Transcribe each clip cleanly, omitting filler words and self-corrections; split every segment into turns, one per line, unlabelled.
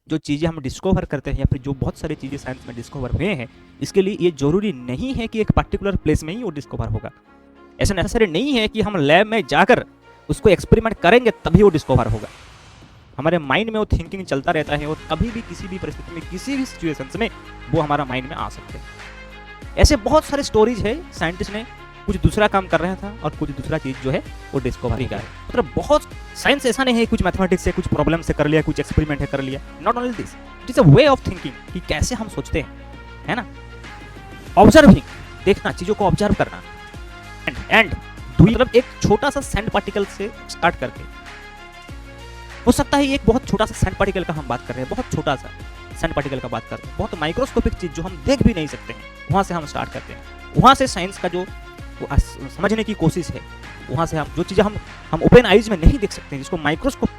जो चीज़ें हम डिस्कवर करते हैं या फिर जो बहुत सारी चीज़ें साइंस में डिस्कवर हुए हैं, इसके लिए ये ज़रूरी नहीं है कि एक पर्टिकुलर प्लेस में ही वो डिस्कवर होगा। ऐसा नेसेसरी नहीं है कि हम लैब में जाकर उसको एक्सपेरिमेंट करेंगे तभी वो डिस्कवर होगा। हमारे माइंड में वो थिंकिंग चलता रहता है और कभी भी किसी भी परिस्थिति में किसी भी सिचुएशंस में वो हमारा माइंड में आ सकते हैं। ऐसे बहुत सारे स्टोरीज है, साइंटिस्ट ने कुछ दूसरा काम कर रहा था और कुछ दूसरा चीज जो है वो डिस्कवरी का है। मतलब बहुत साइंस ऐसा नहीं है कुछ मैथमेटिक्स से कुछ प्रॉब्लम से कर लिया, कुछ एक्सपेरिमेंट है कर लिया। Not only this, it is a way of thinking कि कैसे हम सोचते हैं, है ना। ऑब्जर्विंग, देखना, चीजों को ऑब्जर्व करना। एंड मतलब एक छोटा सा सैंड पार्टिकल से स्टार्ट करके, हो सकता है एक बहुत छोटा सा सैंड पार्टिकल का हम बात कर रहे हैं, बहुत छोटा सा सैंड पार्टिकल का बात कर रहे हैं, बहुत माइक्रोस्कोपिक चीज जो हम देख भी नहीं सकते हैं, वहां से हम स्टार्ट करते हैं। वहां से साइंस का जो समझने की कोशिश है, वहां से हम जो चीजें हम ओपन आइज में नहीं देख सकते हैं, जिसको माइक्रोस्कोप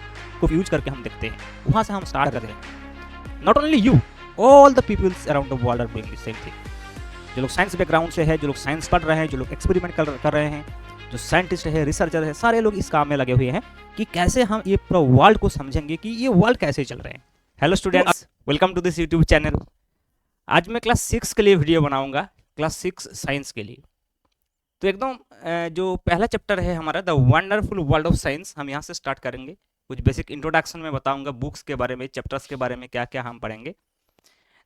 को यूज करके हम देखते हैं, वहां से हम स्टार्ट करते हैं। Not only you, all the peoples around the world are doing the same thing. जो लोग साइंस बैकग्राउंड से है, जो लोग साइंस पढ़ रहे हैं, जो लोग एक्सपेरिमेंट कर रहे हैं, जो साइंटिस्ट है, रिसर्चर है, सारे लोग इस काम में लगे हुए हैं कि कैसे हम ये पूरा वर्ल्ड को समझेंगे कि ये वर्ल्ड कैसे चल रहे हैं। Hello students, welcome to this YouTube channel. आज मैं क्लास 6 के लिए वीडियो बनाऊंगा, क्लास 6 साइंस के लिए। तो एकदम जो पहला चैप्टर है हमारा the wonderful world of science, हम यहाँ से स्टार्ट करेंगे। कुछ बेसिक इंट्रोडक्शन में बताऊंगा, बुक्स के बारे में, चैप्टर्स के बारे में क्या क्या हम पढ़ेंगे।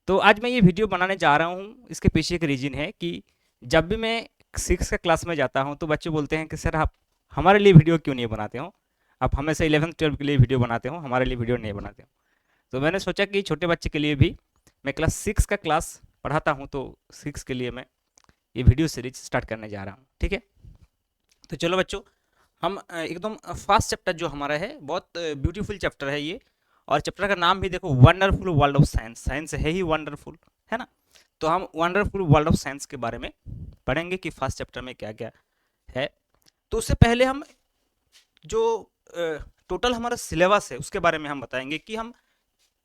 तो आज मैं ये वीडियो बनाने जा रहा हूँ, इसके पीछे एक रीजन है कि जब भी मैं 6 का क्लास में जाता हूँ तो बच्चे बोलते हैं कि सर आप हमारे लिए वीडियो क्यों नहीं बनाते हो, आप हमेशा 11th-12 के लिए वीडियो बनाते हो, हमारे लिए वीडियो नहीं बनाते हो। तो मैंने सोचा कि छोटे बच्चे के लिए भी, मैं क्लास 6 का क्लास पढ़ाता हूँ तो 6 के लिए मैं ये वीडियो सीरीज स्टार्ट करने जा रहा हूँ, ठीक है। तो चलो बच्चों, हम एकदम फर्स्ट चैप्टर जो हमारा है, बहुत ब्यूटीफुल चैप्टर है ये, और चैप्टर का नाम भी देखो, wonderful world of science. Science है ही वंडरफुल, है ना। तो हम वंडरफुल वर्ल्ड ऑफ साइंस के बारे में पढ़ेंगे कि फर्स्ट चैप्टर में क्या क्या है। तो उससे पहले हम जो टोटल हमारा सिलेबस है उसके बारे में हम बताएंगे कि हम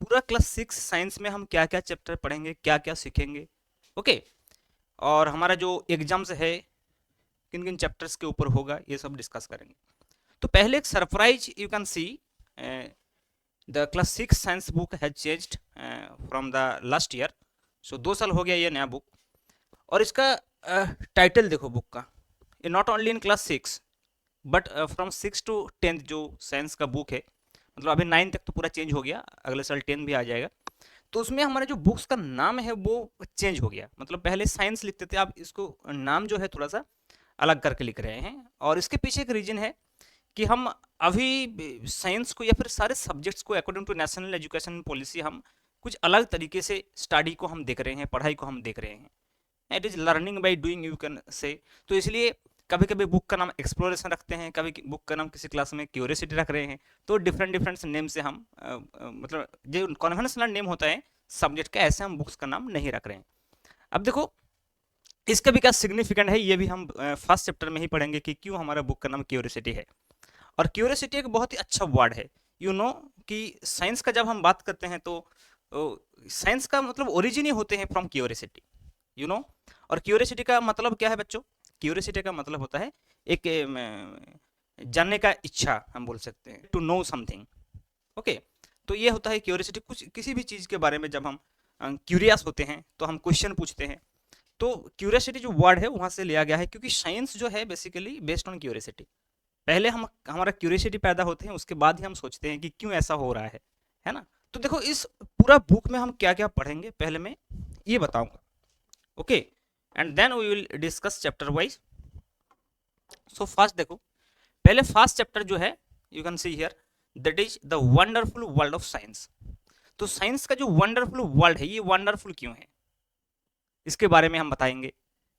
पूरा क्लास 6 साइंस में हम क्या क्या चैप्टर पढ़ेंगे, क्या क्या सीखेंगे, ओके। और हमारा जो एग्जाम्स है किन किन चैप्टर्स के ऊपर होगा, ये सब डिस्कस करेंगे। तो पहले एक surprise you can see, the class 6 science book has changed from the last year. So 2 साल हो गया ये नया बुक, और इसका टाइटल देखो बुक का, ये not only in class 6 but from 6 to 10th जो साइंस का बुक है, मतलब अभी 9 तक तो पूरा चेंज हो गया, अगले साल 10 भी आ जाएगा। तो उसमें हमारे जो बुक्स का नाम है वो चेंज हो गया। मतलब पहले साइंस लिखते थे, अब इसको नाम जो है थोड़ा सा अलग करके लिख रहे हैं। और इसके पीछे एक रीजन है कि हम अभी साइंस को या फिर सारे सब्जेक्ट्स को according to national education policy हम कुछ अलग तरीके से स्टडी को हम देख रहे हैं, पढ़ाई को हम देख रहे हैं। It is learning by doing, you can say. तो इसलिए कभी कभी बुक का नाम एक्सप्लोरेशन रखते हैं, कभी बुक का नाम किसी क्लास में क्यूरियोसिटी रख रहे हैं। तो डिफरेंट डिफरेंट नेम से हम मतलब जो कन्वेंशनल नेम होता है सब्जेक्ट का, ऐसे हम बुक्स का नाम नहीं रख रहे हैं। अब देखो इसका भी क्या सिग्निफिकेंट है, ये भी हम फर्स्ट चैप्टर में ही पढ़ेंगे कि क्यों हमारा बुक का नाम क्यूरियोसिटी है। और क्यूरियोसिटी एक बहुत ही अच्छा वर्ड है, यू नो, कि साइंस का जब हम बात करते हैं तो साइंस का मतलब ओरिजिन ही होते हैं फ्रॉम क्यूरियोसिटी, यू नो। और क्यूरियोसिटी का मतलब क्या है बच्चों? क्यूरियोसिटी का मतलब होता है एक जानने का इच्छा, हम बोल सकते हैं, टू नो समथिंग, ओके। तो ये होता है क्यूरियोसिटी। कुछ किसी भी चीज़ के बारे में जब हम क्यूरियस होते हैं तो हम क्वेश्चन पूछते हैं। तो क्यूरियोसिटी जो वर्ड है वहाँ से लिया गया है, क्योंकि साइंस जो है बेसिकली बेस्ड ऑन क्यूरियोसिटी। पहले हम हमारा क्यूरियोसिटी पैदा होते हैं, उसके बाद ही हम सोचते हैं कि क्यों ऐसा हो रहा है ना। तो देखो इस पूरा बुक में हम क्या क्या पढ़ेंगे पहले मैं ये बताऊंगा, okay, and then we will discuss chapter wise. So first देखो, पहले फर्स्ट चैप्टर जो है, you can see here, that is the wonderful world of science. तो साइंस का जो वंडरफुल वर्ल्ड है, ये वंडरफुल क्यों है, इसके बारे में हम बताएंगे।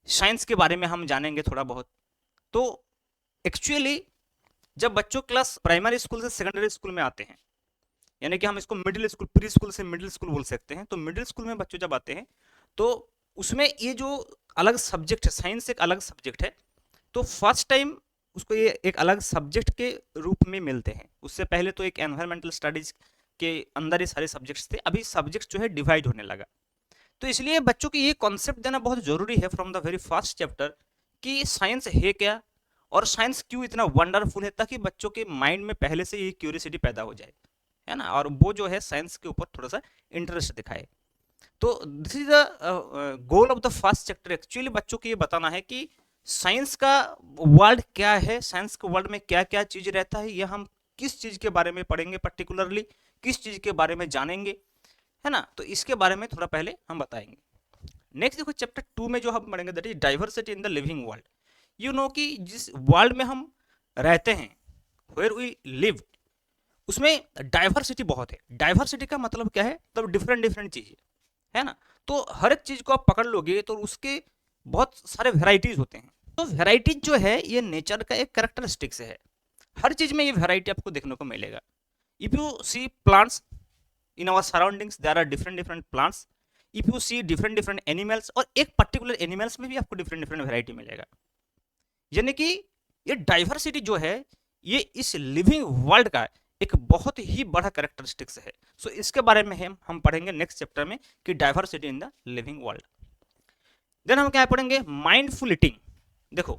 साइंस के बारे में हम जानेंगे थोड़ा बहुत। तो एक्चुअली जब बच्चों क्लास प्राइमरी स्कूल से सेकेंडरी स्कूल में आते हैं, यानी कि हम इसको मिडिल स्कूल, प्री स्कूल से मिडिल स्कूल बोल सकते हैं। तो मिडिल स्कूल में बच्चों जब आते हैं तो उसमें ये जो अलग सब्जेक्ट है, साइंस एक अलग सब्जेक्ट है, तो फर्स्ट टाइम उसको ये एक अलग सब्जेक्ट के रूप में मिलते हैं। उससे पहले तो एक एनवायरमेंटल स्टडीज के अंदर ये सारे सब्जेक्ट्स थे, अभी सब्जेक्ट जो है डिवाइड होने लगा। तो इसलिए बच्चों को ये कॉन्सेप्ट देना बहुत जरूरी है from the very first chapter कि साइंस है क्या और साइंस क्यों इतना वंडरफुल है, ताकि बच्चों के माइंड में पहले से ये क्यूरियोसिटी पैदा हो जाए, है ना, और वो जो है साइंस के ऊपर थोड़ा सा इंटरेस्ट दिखाए। तो this is the goal of the first chapter. Actually बच्चों को ये बताना है कि साइंस का वर्ल्ड क्या है, साइंस के वर्ल्ड में क्या क्या चीज रहता है, या हम किस चीज के बारे में पढ़ेंगे, पर्टिकुलरली किस चीज के बारे में जानेंगे, है ना। तो इसके बारे में थोड़ा पहले हम बताएंगे। नेक्स्ट देखो चैप्टर 2 में जो हम पढ़ेंगे that is diversity in the living world. You know कि जिस वर्ल्ड में हम रहते हैं, वेयर वी लिव, उसमें डाइवर्सिटी बहुत है। डाइवर्सिटी का मतलब क्या है, मतलब डिफरेंट डिफरेंट चीजें, है ना। तो हर एक चीज को आप पकड़ लोगे तो उसके बहुत सारे वेराइटीज होते हैं। तो वेराइटीज जो है ये नेचर का एक कैरेक्टरिस्टिक्स है। हर चीज में ये वेराइटी आपको देखने को मिलेगा। If you see plants in our surroundings, there are different different plants. If you see different different animals, और एक पर्टिकुलर एनिमल्स में भी आपको डिफरेंट डिफरेंट वेराइटी मिलेगा। यानी कि ये डाइवर्सिटी जो है ये इस लिविंग वर्ल्ड का एक बहुत ही बड़ा कैरेक्टरिस्टिक्स है। सो इसके बारे में हम पढ़ेंगे नेक्स्ट चैप्टर में कि diversity in the living world. Then हम क्या पढ़ेंगे, माइंडफुल ईटिंग। देखो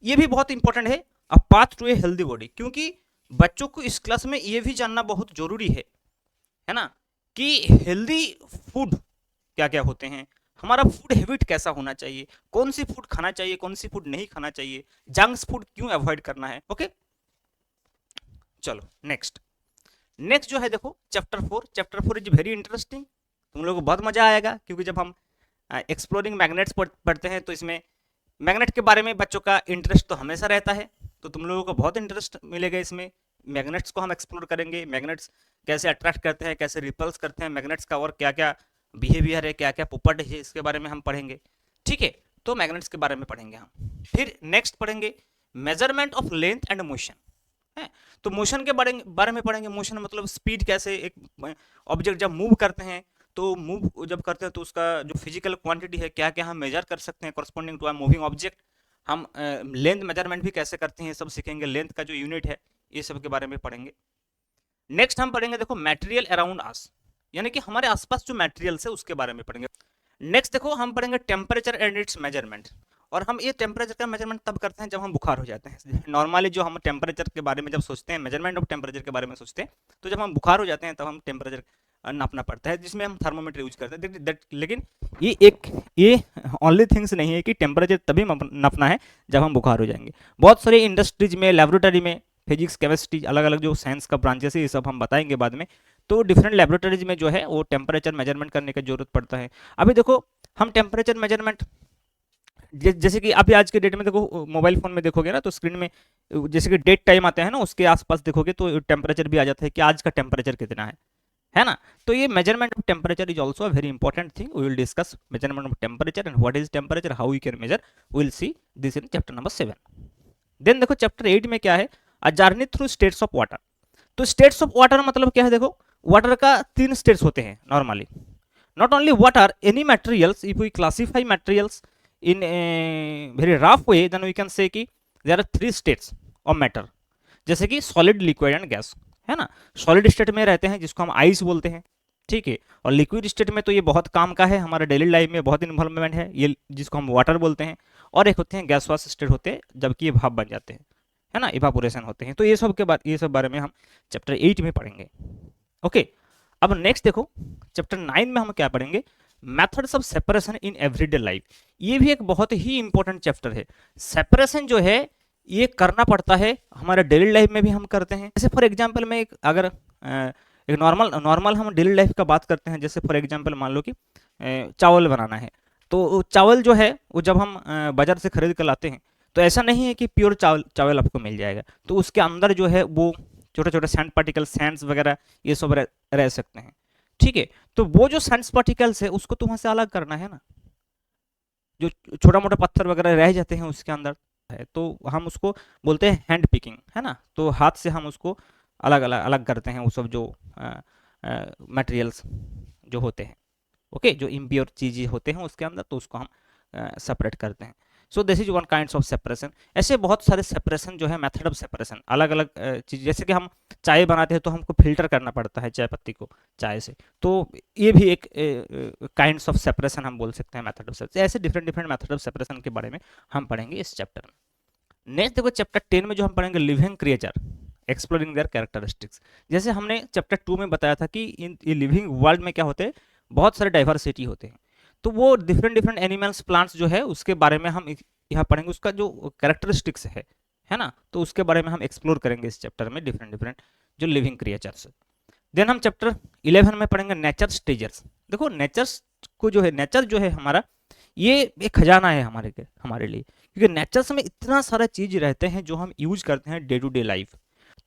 ये भी बहुत इंपॉर्टेंट है, a path to a healthy body, क्योंकि बच्चों को इस क्लास में ये भी जानना बहुत जरूरी है ना, कि हेल्दी फूड क्या क्या होते हैं, हमारा फूड हैबिट कैसा होना चाहिए, कौन सी फूड खाना चाहिए, कौन सी फूड नहीं खाना चाहिए, जंक्स फूड क्यों अवॉइड करना है। ओके चलो नेक्स्ट जो है देखो chapter 4। Chapter 4 is very interesting, तुम लोगों को बहुत मजा आएगा, क्योंकि जब हम एक्सप्लोरिंग मैग्नेट्स पढ़ते हैं तो इसमें मैग्नेट के बारे में बच्चों का इंटरेस्ट तो हमेशा रहता है, तो तुम लोगों को बहुत इंटरेस्ट मिलेगा इसमें। मैग्नेट्स को हम एक्सप्लोर करेंगे, मैग्नेट्स कैसे अट्रैक्ट करते हैं, कैसे रिपल्स करते हैं मैग्नेट्स का, और क्या क्या बिहेवियर है, क्या क्या प्रॉपर्टी है, इसके बारे में हम पढ़ेंगे। ठीक है, तो मैग्नेट्स के बारे में पढ़ेंगे हम। फिर नेक्स्ट पढ़ेंगे measurement of length and motion है। तो मोशन के बारे में पढ़ेंगे। मोशन मतलब स्पीड, कैसे एक ऑब्जेक्ट जब मूव करते हैं तो मूव जब करते हैं तो उसका जो फिजिकल क्वांटिटी है क्या क्या हम मेजर कर सकते हैं corresponding to a moving object. हम लेंथ मेजरमेंट भी कैसे करते हैं सब सीखेंगे, लेंथ का जो यूनिट है ये सब के बारे में पढ़ेंगे। नेक्स्ट हम पढ़ेंगे देखो मटेरियल अराउंड अस, यानी कि हमारे आसपास जो मटेरियल्स है उसके बारे में पढ़ेंगे। नेक्स्ट देखो हम पढ़ेंगे टेम्परेचर एंड इट्स मेजरमेंट, और हम ये टेम्परेचर का मेजरमेंट तब करते हैं जब हम बुखार हो जाते हैं। नॉर्मली जो हम टेम्परेचर के बारे में जब सोचते हैं, मेजरमेंट ऑफ टेम्परेचर के बारे में सोचते हैं, तो जब हम बुखार हो जाते हैं तब हम टेम्परेचर नापना पड़ता है, जिसमें हम थर्मोमीटर यूज करते हैं। लेकिन ये ओनली थिंग्स नहीं है कि टेम्परेचर तभी नापना है जब हम बुखार हो जाएंगे। बहुत सारे इंडस्ट्रीज में, लेबोरेटरी में, फिजिक्स केमिस्ट्री, अलग अलग जो साइंस का ब्रांचेस है ये सब हम बताएंगे बाद में। तो डिफरेंट लेबोरेटरीज में जो है वो टेम्परेचर मेजरमेंट करने की जरूरत पड़ता है। अभी देखो हम टेम्परेचर मेजरमेंट जैसे कि अभी आज के डेट में देखो मोबाइल फोन में देखोगे ना तो स्क्रीन में जैसे कि डेट टाइम आता है ना, उसके आसपास देखोगे तो टेम्परेचर भी आ जाता है कि आज का टेम्परेचर कितना है ना। तो ये measurement of temperature is also a very important thing. We will discuss measurement of temperature and what is temperature, how you can measure, we will see this in chapter number 7। देन देखो chapter 8 में क्या है, a journey through states of water. तो states of water मतलब क्या है, देखो वाटर का 3 स्टेट्स होते हैं normally. not only water, any materials, if we classify materials in a very rough way then we can say कि there are 3 states of matter, जैसे कि solid, liquid and gas, है ना। सॉलिड स्टेट में रहते हैं जिसको हम आइस बोलते हैं, ठीक है। और लिक्विड स्टेट में तो ये बहुत काम का है, हमारे डेली लाइफ में बहुत इन्वॉल्वमेंट है ये, जिसको हम वाटर बोलते हैं। और एक होते हैं गैसवास स्टेट होते हैं, जबकि ये भाप बन जाते हैं, है ना, इवापोरेशन होते हैं। तो ये सब बारे में हम चैप्टर 8 में पढ़ेंगे। ओके अब नेक्स्ट देखो चैप्टर 9 में हम क्या पढ़ेंगे, methods of separation in everyday life. ये भी एक बहुत ही इंपॉर्टेंट चैप्टर है। सेपरेशन जो है ये करना पड़ता है, हमारे डेली लाइफ में भी हम करते हैं। जैसे फॉर एग्जांपल में अगर एक नॉर्मल हम डेली लाइफ का बात करते हैं, जैसे फॉर एग्जांपल मान लो कि चावल बनाना है, तो चावल जो है वो जब हम बाजार से खरीद कर लाते हैं तो ऐसा नहीं है कि प्योर चावल आपको मिल जाएगा। तो उसके अंदर जो है वो छोटे छोटे सैंड पार्टिकल, सैंड्स वगैरह ये सब रह सकते हैं, ठीक है। तो वो जो सैंड्स पार्टिकल्स है उसको तो वहां से अलग करना है ना, जो छोटा मोटा पत्थर वगैरह रह जाते हैं उसके अंदर है, तो हम उसको बोलते हैं हैंड पिकिंग, है ना। तो हाथ से हम उसको अलग करते हैं वो सब जो मटेरियल्स जो होते हैं, ओके, जो इम्प्योर चीज़ें होते हैं उसके अंदर, तो उसको हम सेपरेट करते हैं। So this is one kind of separation. ऐसे बहुत सारे सेपरेशन जो है, मेथड ऑफ सेपरेशन, अलग अलग चीज, जैसे कि हम चाय बनाते हैं तो हमको फिल्टर करना पड़ता है चाय पत्ती को चाय से, तो ये भी एक काइंड्स ऑफ सेपरेशन हम बोल सकते हैं, मेथड ऑफ सेपरेशन। ऐसे different different method of separation के बारे में हम पढ़ेंगे इस चैप्टर में। नेक्स्ट देखो चैप्टर 10 में जो हम पढ़ेंगे living creature, exploring there characteristics. जैसे हमने चैप्टर 2 में बताया था कि इन लिविंग वर्ल्ड में क्या होते हैं, बहुत सारे डाइवर्सिटी होते हैं, तो वो डिफरेंट डिफरेंट एनिमल्स प्लांट्स जो है उसके बारे में हम यहाँ पढ़ेंगे, उसका जो कैरेक्टरिस्टिक्स है ना, तो उसके बारे में हम एक्सप्लोर करेंगे इस चैप्टर में, डिफरेंट डिफरेंट जो लिविंग क्रिएचर्स। देन हम चैप्टर 11 में पढ़ेंगे नेचर स्टेजर्स। देखो नेचर को जो है, नेचर जो है हमारा, ये एक खजाना है हमारे लिए, क्योंकि नेचर्स में इतना सारा चीज रहते हैं जो हम यूज करते हैं डे टू डे लाइफ।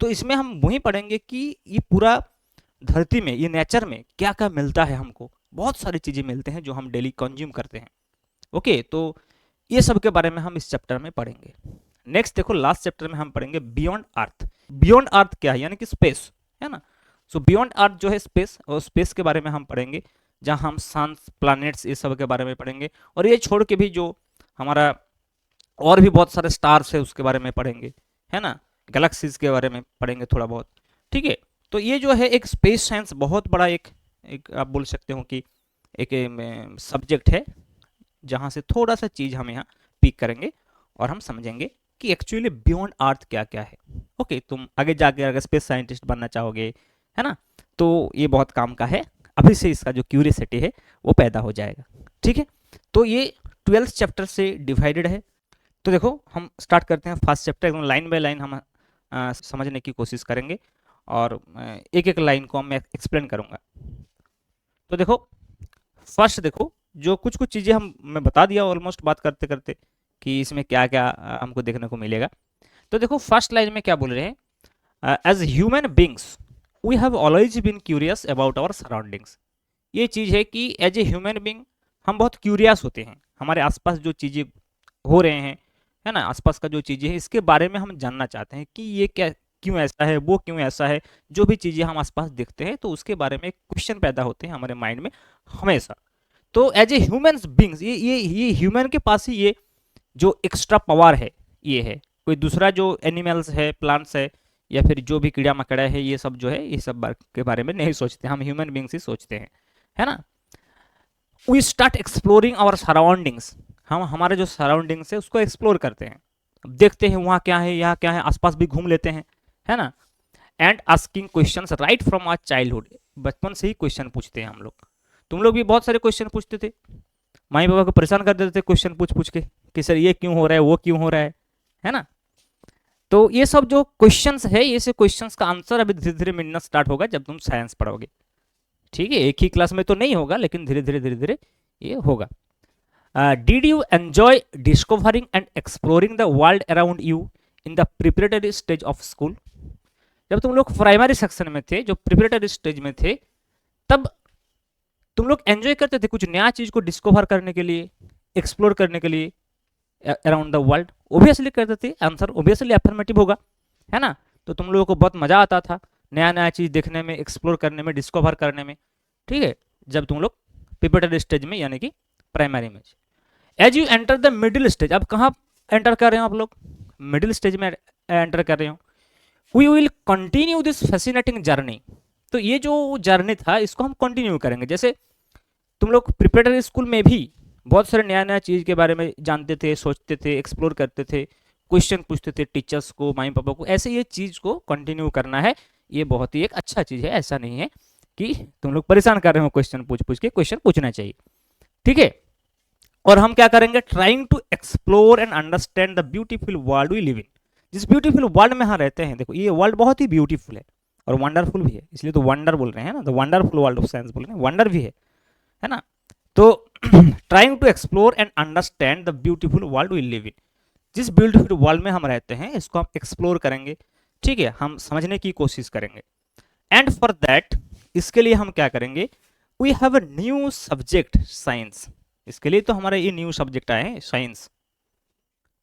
तो इसमें हम वही पढ़ेंगे कि ये पूरा धरती में, ये नेचर में क्या क्या मिलता है हमको, बहुत सारी चीजें मिलते हैं जो हम डेली कंज्यूम करते हैं। ओके, तो ये सब के बारे में हम इस चैप्टर में पढ़ेंगे। नेक्स्ट देखो, लास्ट चैप्टर में हम पढ़ेंगे बियॉन्ड अर्थ। बियॉन्ड अर्थ क्या है, यानी कि स्पेस, है ना। सो बियॉन्ड अर्थ जो है स्पेस, और स्पेस के बारे में हम पढ़ेंगे, जहां हम सन, प्लैनेट्स, ये सब के बारे में पढ़ेंगे, और ये छोड़ के भी जो हमारा और भी बहुत सारे स्टार्स है उसके बारे में पढ़ेंगे, है ना, गैलेक्सीज के बारे में पढ़ेंगे थोड़ा बहुत। ठीक है, तो ये जो है एक स्पेस साइंस बहुत बड़ा एक आप बोल सकते हो कि एक सब्जेक्ट है, जहाँ से थोड़ा सा चीज़ हम यहाँ पिक करेंगे और हम समझेंगे कि एक्चुअली बियॉन्ड अर्थ क्या क्या है। ओके, तुम आगे जाके अगर स्पेस साइंटिस्ट बनना चाहोगे, है ना, तो ये बहुत काम का है, अभी से इसका जो क्यूरियसिटी है वो पैदा हो जाएगा। ठीक है, तो ये 12th चैप्टर से डिवाइडेड है। तो देखो हम स्टार्ट करते हैं फर्स्ट चैप्टर, एकदम लाइन बाय लाइन हम समझने की कोशिश करेंगे, और एक एक लाइन को मैं एक्सप्लेन करूंगा। तो देखो फर्स्ट, देखो जो कुछ कुछ चीज़ें मैं बता दिया ऑलमोस्ट बात करते करते कि इसमें क्या क्या हमको देखने को मिलेगा। तो देखो फर्स्ट लाइन में क्या बोल रहे हैं, as human beings we have always been curious about our surroundings. ये चीज़ है कि एज ए ह्यूमन बींग हम बहुत क्यूरियस होते हैं, हमारे आसपास जो चीज़ें हो रहे हैं, है ना, आसपास का जो चीज़ें हैं इसके बारे में हम जानना चाहते हैं कि ये क्या, क्यों ऐसा है, वो क्यों ऐसा है। जो भी चीज़ें हम आसपास देखते हैं तो उसके बारे में क्वेश्चन पैदा होते हैं हमारे माइंड में हमेशा। तो एज ए ह्यूमन बींग्स, ये ह्यूमन के पास ही ये जो एक्स्ट्रा पावर है, ये है। कोई दूसरा जो एनिमल्स है, प्लांट्स है, या फिर जो भी कीड़ा मकड़ा है, ये सब जो है, ये सब के बारे में नहीं सोचते, हम ह्यूमन बींग्स ही सोचते हैं, है ना। We start exploring our surroundings, हम हमारे जो सराउंडिंग्स है उसको एक्सप्लोर करते हैं, देखते हैं वहाँ क्या है, यहाँ क्या है, आसपास भी घूम लेते हैं, है ना। And asking questions right from our childhood, बचपन से ही क्वेश्चन पूछते हैं हम लोग। तुम लोग भी बहुत सारे क्वेश्चन पूछते थे, माई बाबा को परेशान कर देते थे क्वेश्चन पूछ पूछ के कि सर ये क्यों हो रहा है, वो क्यों हो रहा है ना। तो ये सब जो क्वेश्चंस है, ये से क्वेश्चंस का आंसर अभी धीरे धीरे मिलना स्टार्ट होगा जब तुम साइंस पढ़ोगे। ठीक है, एक ही क्लास में तो नहीं होगा, लेकिन धीरे धीरे ये होगा। Did you enjoy discovering and exploring the world around you in the preparatory stage of school. जब तुम लोग प्राइमरी सेक्शन में थे, जो प्रिपरेटरी स्टेज में थे, तब तुम लोग एंजॉय करते थे कुछ नया चीज को डिस्कवर करने के लिए, एक्सप्लोर करने के लिए अराउंड द वर्ल्ड। ओबियसली करते थे, आंसर ओबियसली अफर्मेटिव होगा, है ना। तो तुम लोगों को बहुत मजा आता था नया नया चीज देखने में, एक्सप्लोर करने में, डिस्कवर करने में। ठीक है, जब तुम लोग प्रिपरेटरी स्टेज में, यानी कि प्राइमरी में। As you enter the middle stage, अब कहाँ एंटर कर रहे हो आप लोग, मिडिल स्टेज में एंटर कर रहे हो। We will continue this fascinating journey, तो ये जो जर्नी था इसको हम कंटिन्यू करेंगे। जैसे तुम लोग प्रिपरेटरी स्कूल में भी बहुत सारे नया नया चीज़ के बारे में जानते थे, सोचते थे, एक्सप्लोर करते थे, क्वेश्चन पूछते थे टीचर्स को, माई पापा को, ऐसे ये चीज़ को कंटिन्यू करना है। ये बहुत ही एक अच्छा चीज़ है, ऐसा नहीं है कि तुम लोग परेशान कर रहे हो क्वेश्चन पूछ पूछ के, क्वेश्चन पूछना चाहिए। ठीक है, और हम क्या करेंगे, trying to explore and understand the beautiful world we live in. जिस ब्यूटीफुल वर्ल्ड में हम रहते हैं, देखो ये वर्ल्ड बहुत ही ब्यूटीफुल है और वंडरफुल भी है, इसलिए तो वंडर बोल रहे हैं ना, the wonderful world of science बोल रहे हैं, वंडर भी है ना। तो trying to explore and understand the beautiful world we live in, जिस ब्यूटीफुल वर्ल्ड में हम रहते हैं इसको हम एक्सप्लोर करेंगे। ठीक है, हम समझने की कोशिश करेंगे। एंड फॉर दैट, इसके लिए हम क्या करेंगे, we have a new subject science. इसके लिए तो हमारे ये न्यू सब्जेक्ट आए हैं, साइंस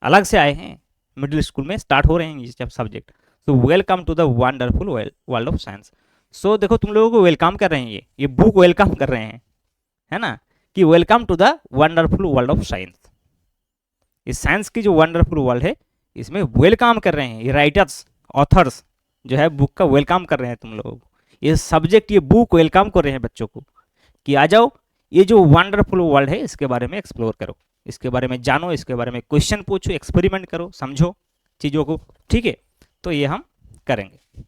अलग से आए हैं, मिडिल स्कूल में स्टार्ट हो रहे हैं ये subject. So welcome to the wonderful world of science. So देखो तुम लोगों को वेलकम कर रहे हैं, ये बुक वेलकम कर रहे हैं, है ना, कि welcome to the wonderful world of science. इस साइंस की जो वंडरफुल वर्ल्ड है इसमें वेलकम कर रहे हैं ये राइटर्स, ऑथर्स जो है बुक का वेलकम कर रहे हैं तुम लोगों को। ये सब्जेक्ट, ये बुक वेलकम कर रहे हैं बच्चों को कि आ जाओ, ये जो वंडरफुल वर्ल्ड है इसके बारे में एक्सप्लोर करो, इसके बारे में जानो, इसके बारे में क्वेश्चन पूछो, एक्सपेरिमेंट करो, समझो चीज़ों को। ठीक है, तो ये हम करेंगे।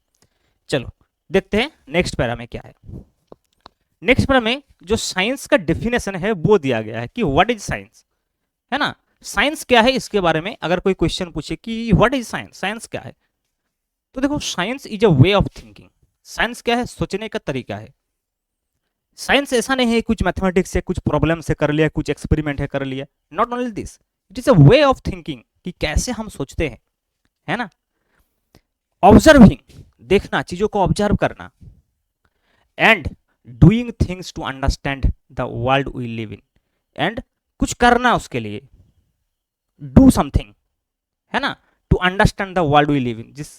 चलो देखते हैं नेक्स्ट पैरा में क्या है। नेक्स्ट पैरा में जो साइंस का डेफिनेशन है वो दिया गया है कि व्हाट इज साइंस, है ना। साइंस क्या है इसके बारे में अगर कोई क्वेश्चन पूछे कि व्हाट इज साइंस, साइंस क्या है, तो देखो science is a way of thinking. Science क्या है, सोचने का तरीका है। साइंस ऐसा नहीं है कुछ मैथमेटिक्स से कुछ प्रॉब्लम से कर लिया, कुछ एक्सपेरिमेंट है कर लिया, not only this, it is a way of thinking कि कैसे हम सोचते हैं, है ना। ऑब्जर्विंग, देखना, चीजों को ऑब्जर्व करना, and doing things to understand the world we live in, and कुछ करना उसके लिए, डू समथिंग, है ना, to understand the world we live in, जिस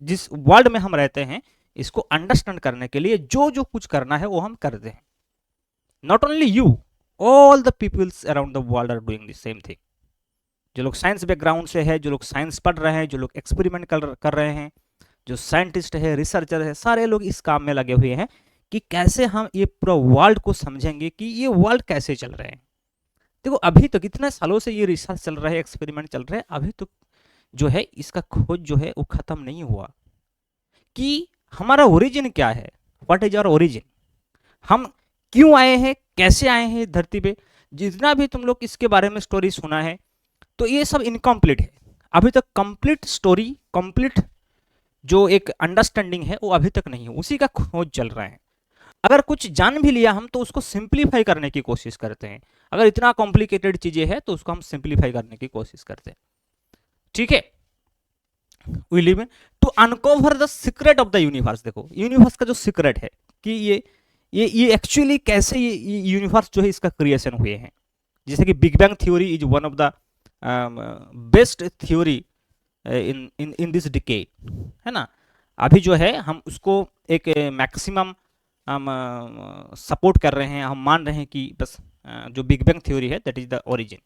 जिस वर्ल्ड में हम रहते हैं इसको अंडरस्टैंड करने के लिए जो जो कुछ करना है वो हम करते हैं। Not only you, all the peoples around the world are doing the same thing. जो लोग साइंस बैकग्राउंड से है, जो लोग साइंस पढ़ रहे हैं, जो लोग एक्सपेरिमेंट कर रहे हैं, जो साइंटिस्ट है, रिसर्चर है, सारे लोग इस काम में लगे हुए हैं कि कैसे हम ये पूरा वर्ल्ड को समझेंगे कि ये वर्ल्ड कैसे चल रहे हैं। देखो अभी तक कितने सालों से ये रिसर्च चल रहा है, एक्सपेरिमेंट चल रहे हैं, अभी तक जो है इसका खोज जो है वो खत्म नहीं हुआ कि हमारा ओरिजिन क्या है, व्हाट इज आवर ओरिजिन, हम क्यों आए हैं, कैसे आए हैं धरती पे। जितना भी तुम लोग इसके बारे में स्टोरी सुना है तो ये सब इनकम्प्लीट है, अभी तक कंप्लीट स्टोरी, कंप्लीट जो एक अंडरस्टैंडिंग है वो अभी तक नहीं है, उसी का खोज चल रहा है। अगर कुछ जान भी लिया हम तो उसको सिंप्लीफाई करने की कोशिश करते हैं, अगर इतना कॉम्प्लिकेटेड चीजें है तो उसको हम सिंप्लीफाई करने की कोशिश करते हैं, ठीक है। We live in to uncover the secret of the universe. देखो यूनिवर्स का जो सीक्रेट है कि ये एक्चुअली कैसे ये यूनिवर्स जो है इसका क्रिएशन हुए हैं। जैसे कि big bang theory is one of the best theory in in in this decade, है ना। अभी जो है हम उसको एक मैक्सिमम हम सपोर्ट कर रहे हैं, हम मान रहे हैं कि बस जो बिग बैंग थ्योरी है दैट इज द ओरिजिन,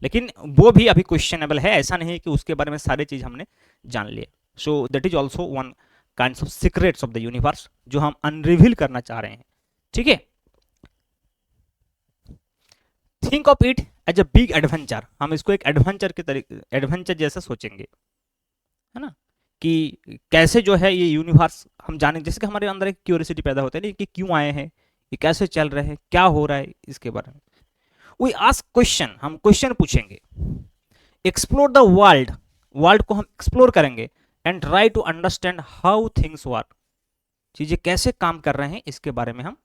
लेकिन वो भी अभी क्वेश्चनेबल है, ऐसा नहीं है कि उसके बारे में सारी चीज हमने जान लिए। So that is also one kind of secrets of the universe जो हम अनरिवील करना चाह रहे हैं, ठीक है। Think of it as a big adventure, हम इसको एक एडवेंचर के तरीके, एडवेंचर जैसा सोचेंगे, है ना, कि कैसे जो है ये यूनिवर्स हम जाने, जैसे कि हमारे अंदर एक क्यूरियोसिटी पैदा होता है नहीं कि क्यों आए हैं, ये कैसे चल रहे हैं, क्या हो रहा है, इसके बारे में वी आस्क क्वेश्चन, हम क्वेश्चन पूछेंगे। एक्सप्लोर द वर्ल्ड, वर्ल्ड को हम एक्सप्लोर करेंगे, and try to understand how things work, चीजें कैसे काम कर रहे हैं इसके बारे में हम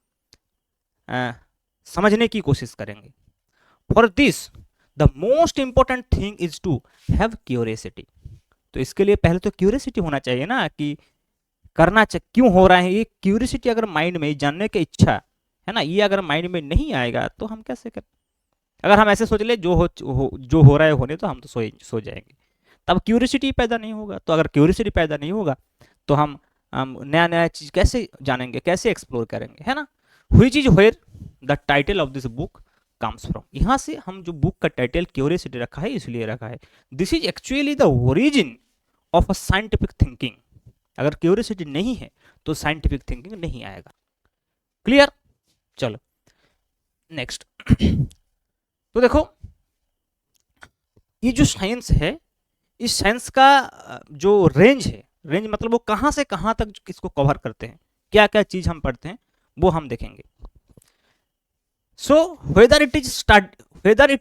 समझने की कोशिश करेंगे। For this the most important thing is to have curiosity, तो इसके लिए पहले तो क्यूरियोसिटी होना चाहिए ना कि करना क्यों हो रहा है। ये क्यूरियोसिटी अगर माइंड में, जानने की इच्छा है ना, ये अगर माइंड में नहीं आएगा तो हम कैसे करें। अगर हम ऐसे सोच ले जो हो रहा है होने, तो हम तो सो जाएंगे, तब क्यूरियोसिटी पैदा नहीं होगा। तो अगर क्यूरियोसिटी पैदा नहीं होगा तो हम नया नया चीज कैसे जानेंगे, कैसे एक्सप्लोर करेंगे, है ना। Which is where the title of this book comes from, यहाँ से हम जो बुक का टाइटल क्यूरियोसिटी रखा है इसलिए रखा है। This is actually the origin of a scientific thinking. अगर क्यूरियोसिटी नहीं है तो साइंटिफिक थिंकिंग नहीं आएगा। क्लियर, चलो नेक्स्ट। तो देखो ये जो साइंस है, इस साइंस का जो रेंज है, रेंज मतलब वो कहां से कहां तक इसको कवर करते हैं, क्या क्या चीज हम पढ़ते हैं वो हम देखेंगे। So whether it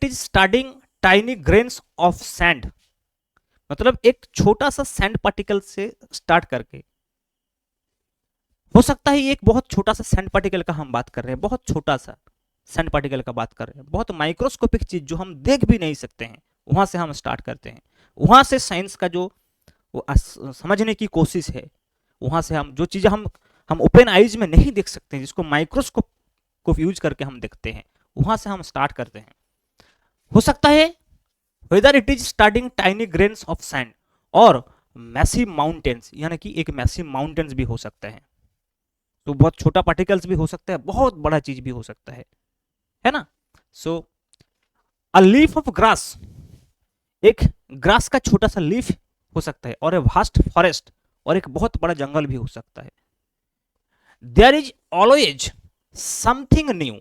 is starting tiny grains of sand, मतलब एक छोटा सा सैंड पार्टिकल से स्टार्ट करके, हो सकता है एक बहुत छोटा सा सैंड पार्टिकल का हम बात कर रहे हैं, बहुत छोटा सा सैंड पार्टिकल का बात कर रहे हैं, बहुत माइक्रोस्कोपिक चीज जो हम देख भी नहीं सकते हैं, वहां से हम स्टार्ट करते हैं। वहां से साइंस का जो समझने की कोशिश है, वहां से हम जो चीजें हम ओपन आईज में नहीं देख सकते हैं, जिसको माइक्रोस्कोप को यूज करके हम देखते हैं, वहां से हम स्टार्ट करते हैं। हो सकता है whether it is starting tiny grains of sand और मैसिव माउंटेन्स, यानी कि एक मैसिव माउंटेन्स भी हो सकते हैं। तो बहुत छोटा पार्टिकल्स भी हो सकता है, बहुत बड़ा चीज भी हो सकता है ना। सो अ लीफ ऑफ ग्रास, एक ग्रास का छोटा सा लीफ हो सकता है, और ए वास्ट फॉरेस्ट, और एक बहुत बड़ा जंगल भी हो सकता है। There is always something new,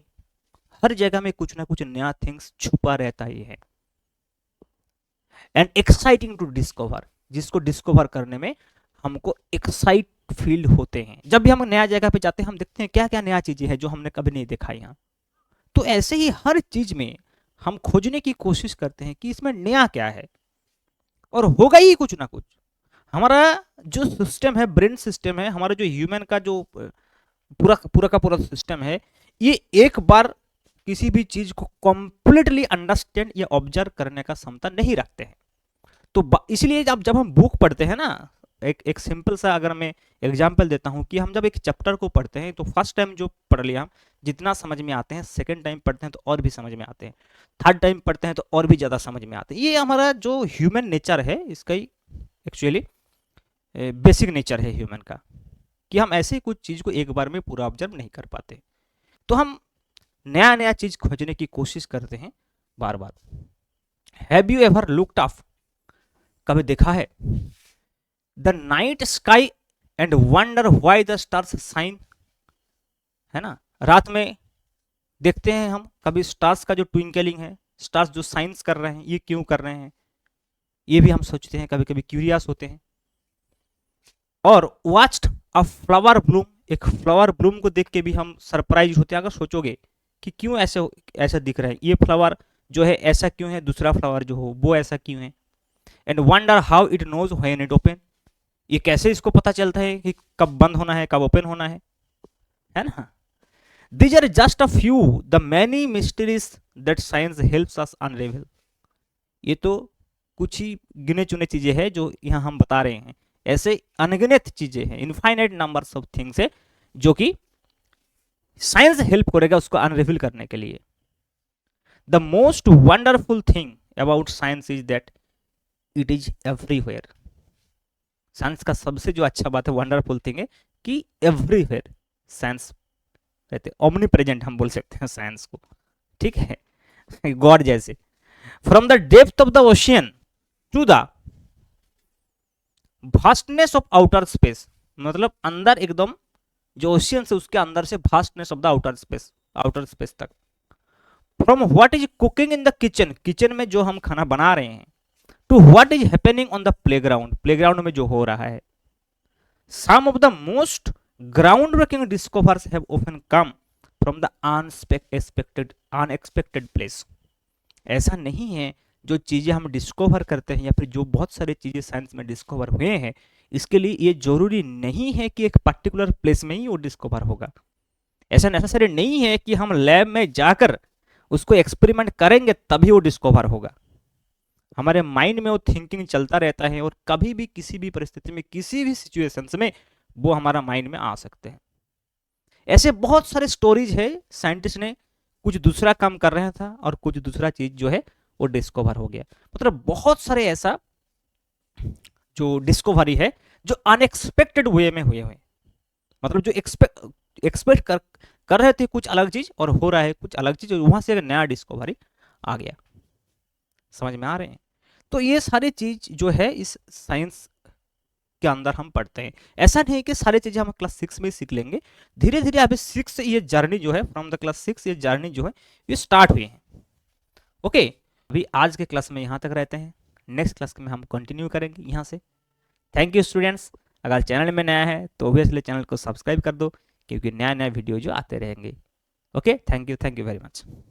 हर जगह में कुछ ना कुछ नया थिंग्स छुपा रहता ही है। एंड एक्साइटिंग टू डिस्कवर, जिसको डिस्कवर करने में हमको एक्साइट फील होते हैं। जब भी हम नया जगह पे जाते हैं हम देखते हैं क्या क्या नया चीजें हैं जो हमने कभी नहीं देखा यहाँ। तो ऐसे ही हर चीज में हम खोजने की कोशिश करते हैं कि इसमें नया क्या है, और होगा ही कुछ ना कुछ। हमारा जो सिस्टम है, ब्रेन सिस्टम है, हमारा जो ह्यूमन का जो पूरा पूरा का पूरा सिस्टम है, ये एक बार किसी भी चीज को कंप्लीटली अंडरस्टैंड या ऑब्जर्व करने का क्षमता नहीं रखते हैं। तो इसलिए जब हम बुक पढ़ते हैं ना, एक सिंपल सा अगर मैं एग्जांपल देता हूं कि हम जब एक चैप्टर को पढ़ते हैं तो फर्स्ट टाइम जो पढ़ लिया हम जितना समझ में आते हैं, सेकंड टाइम पढ़ते हैं तो और भी समझ में आते हैं, थर्ड टाइम पढ़ते हैं तो और भी ज़्यादा समझ में आते हैं। ये हमारा जो ह्यूमन नेचर है, इसका ही एक्चुअली बेसिक नेचर है ह्यूमन का, कि हम ऐसे कुछ चीज़ को एक बार में पूरा ऑब्जर्व नहीं कर पाते। तो हम नया नया चीज़ खोजने की कोशिश करते हैं बार बार। Have you ever looked up, कभी देखा है the night sky and wonder why the stars shine? है ना, रात में देखते हैं हम कभी स्टार्स का जो ट्विंकलिंग है, स्टार्स जो साइंस कर रहे हैं, ये क्यों कर रहे हैं, ये भी हम सोचते हैं, कभी कभी क्यूरियस होते हैं। और वॉच्ड अ फ्लावर ब्लूम, एक फ्लावर ब्लूम को देख के भी हम सरप्राइज होते हैं। अगर सोचोगे कि क्यों ऐसे ऐसा दिख रहा है, ये फ्लावर जो है ऐसा क्यों है, दूसरा फ्लावर जो हो वो ऐसा क्यों है। And wonder how it knows when it open, ये कैसे इसको पता चलता है कि कब बंद होना है, कब ओपन होना है ना। These are just a few the many mysteries that science helps us unravel. ये तो कुछ ही गिने चुने चीजें हैं जो यहाँ हम बता रहे हैं। ऐसे अनगिनत चीजें हैं, इनफाइनाइट नंबर्स ऑफ थिंग्स है जो कि साइंस हेल्प करेगा उसको अनरिवील करने के लिए। The most wonderful thing about science is that it is everywhere. Science का सबसे जो अच्छा बात है, वंडरफुल थिंग है कि एवरीवेयर साइंस रहते, ओमनी प्रेजेंट हम बोल सकते हैं साइंस को, ठीक है, गॉड जैसे। From the depth of the ocean to the vastness of outer space, मतलब अंदर एकदम जो ओशियन से उसके अंदर से vastness of the outer space तक। From what is cooking in the kitchen, kitchen में जो हम खाना बना रहे हैं, to what is happening on the playground, playground में जो हो रहा है। Some of the most ground breaking discovers have often come from the unexpected place. ऐसा नहीं है जो चीजें हम डिस्कवर करते हैं या फिर जो बहुत सारी चीजें साइंस में डिस्कवर हुए हैं, इसके लिए ये जरूरी नहीं है कि एक पर्टिकुलर प्लेस में ही वो डिस्कवर होगा। ऐसा नेसेसरी नहीं है कि हम लैब में जाकर उसको एक्सपेरिमेंट करेंगे तभी वो डिस्कवर होगा। हमारे माइंड में वो थिंकिंग चलता रहता है और कभी भी किसी भी परिस्थिति में किसी भी सिचुएशंस में वो हमारा माइंड में आ सकते हैं। ऐसे बहुत सारे स्टोरीज है, साइंटिस्ट ने कुछ दूसरा काम कर रहा था और कुछ दूसरा चीज जो है वो डिस्कवर हो गया। मतलब बहुत सारे ऐसा जो डिस्कवरी है जो अनएक्सपेक्टेड वे में हुए हुए, मतलब जो एक्सपेक्ट कर रहे थे कुछ अलग चीज और हो रहा है कुछ अलग चीज, और वहां से एक नया डिस्कवरी आ गया। समझ में आ रहे हैं? तो ये सारी चीज जो है इस साइंस के अंदर हम पढ़ते हैं। ऐसा नहीं है कि सारी चीजें हम क्लास 6 में सीख लेंगे, धीरे धीरे अभी 6 ये जर्नी जो है, फ्रॉम द क्लास 6 ये जर्नी जो है ये स्टार्ट हुई है। ओके, अभी आज के क्लास में यहाँ तक रहते हैं, नेक्स्ट क्लास में हम कंटिन्यू करेंगे यहाँ से। Thank you students. अगर चैनल में नया है तो ऑब्वियसली चैनल को सब्सक्राइब कर दो, क्योंकि नया नया वीडियो जो आते रहेंगे। Okay, thank you very much.